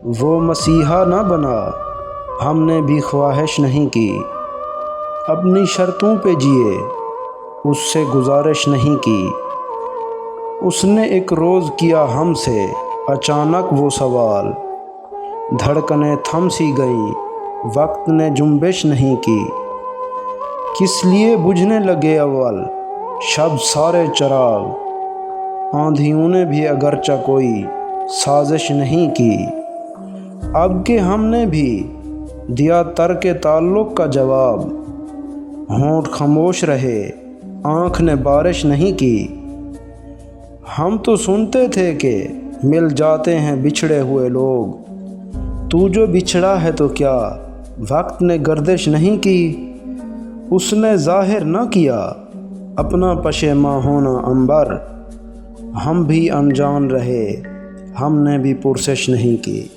وہ مسیحا نہ بنا، ہم نے بھی خواہش نہیں کی، اپنی شرطوں پہ جیے، اس سے گزارش نہیں کی۔ اس نے ایک روز کیا ہم سے اچانک وہ سوال، دھڑکنیں تھم سی گئیں، وقت نے جنبش نہیں کی۔ کس لیے بجھنے لگے اول شب سارے چراغ، آندھیوں نے بھی اگرچہ کوئی سازش نہیں کی۔ اب کہ ہم نے بھی دیا ترک تعلق کا جواب، ہونٹ خاموش رہے، آنکھ نے بارش نہیں کی۔ ہم تو سنتے تھے کہ مل جاتے ہیں بچھڑے ہوئے لوگ، تو جو بچھڑا ہے تو کیا وقت نے گردش نہیں کی؟ اس نے ظاہر نہ کیا اپنا پشیماں ہونا عنبر، ہم بھی انجان رہے، ہم نے بھی پرسش نہیں کی۔